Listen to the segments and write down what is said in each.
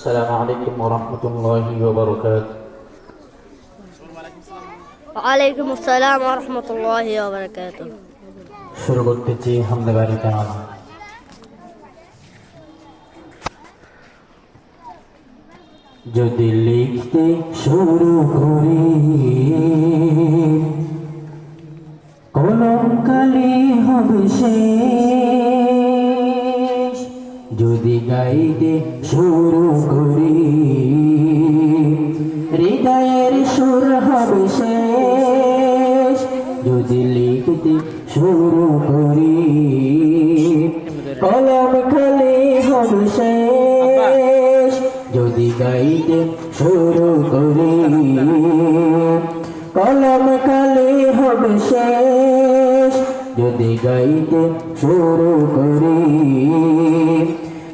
السلام عليكم ورحمة الله وبركاته. وعليكم السلام ورحمة الله وبركاته. শুরু করতেছি হামদে বাড়ি তাআলা। যদি লিখতে শুরু করি কলম কালি হবে শেষ, যদি গাইতে শুরু করি হৃদয়ের সুর হবে শেষ, যদি লিখতে শুরু করি কলম খালি হবে শেষ, যদি গাইতে শুরু করি কলম খালি হবে শেষ, যদি গাইতে শুরু করি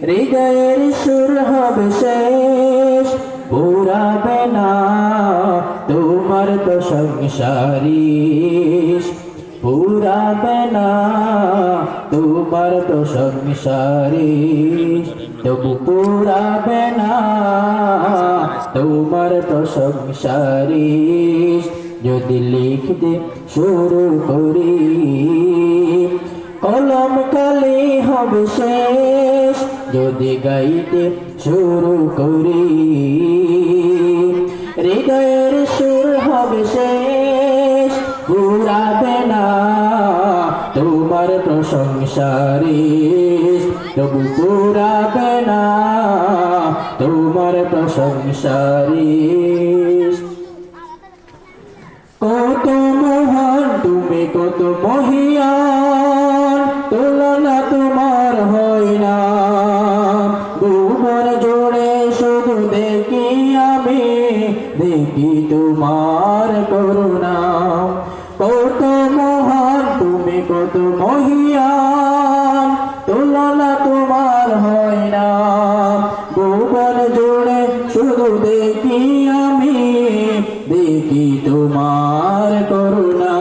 হৃদয়ের সুর হবে শেষ, পুরাবে না তোমার তো সংসারিস, পুরাবে না তোমার তো সংসারিস, তবু পুরাবে না তোমার তো সংসারিস, যদি লিখতে শুরু করি কলম কালি হবে শেষ, যদি গাইতে শুরু করি হৃদয়ের সুর হবে শেষ, পুরাবে না তোমার প্রশংসারিস, তবু পুরাবে না তোমার প্রশংসারিস। কত মহান তুমি, কত মহিয়ান, তুলনা তোমার হয় না, ভুবন জুড়ে শুধু দেখি আমি, দেখি তোমার করুণা। কত মহান তুমি, কত মহিয়ান, তুলনা তোমার হয় না, ভুবন জুড়ে শুধু দেখি আমি, দেখি তোমার করুণা।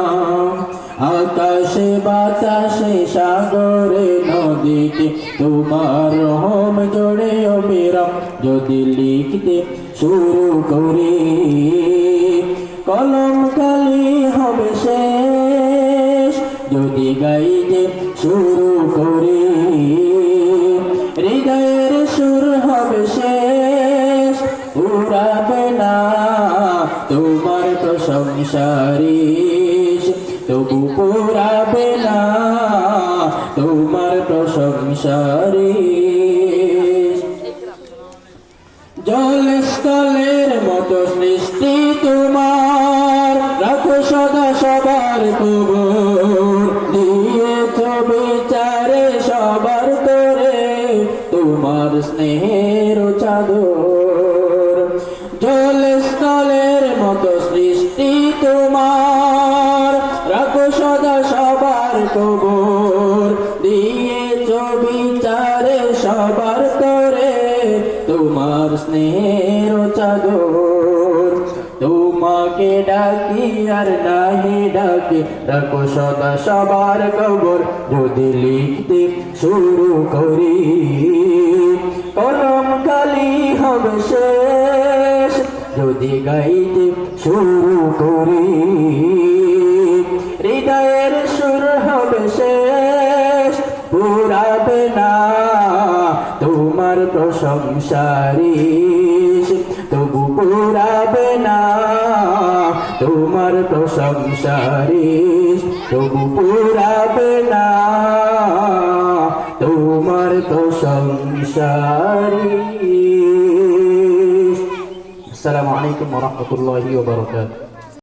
আকাশে বাতাসে সাগরে নদীতে তোমার রহম জোড়ে অবিরাম, যদি লিখতে শুরু করি কলম কালি হবে শেষ, যদি গাইতে শুরু করি হৃদয়ের সুর হবে শেষ, পুরাবে না তোমার প্রশংসারিস, তবু পুরাবে না তোমার প্রশংসারিস। জলস্থলের মতো সৃষ্টি তোমার, রাখো সদা সবার খবর, দিয়েছ বিচারে সবার করে তোমার স্নেহের চাদর। জলস্থলের মতো সৃষ্টি তোমার, রাখো সদা সবার খবর, দিয়েছ বিচারে সবার করে তোমার স্নেহের চাদর। তোমাকে ডাকি আর নাহি ডাকি, রাখো সদা সবার খবর, যদি লিখতে শুরু করি কলম কালি হবে শেষ, যদি গাইতে শুরু করি হৃদয়ের সুর হবে শেষ, পুরাবে না তোমার প্রশংসারিস, তবু পুরাবে না তোমার প্রশংসারিস, তবু পুরাবে না তোমার প্রশংসারিস। আসসালামু আলাইকুম ওয়া রাহমাতুল্লাহি ওয়া বারাকাতুহু।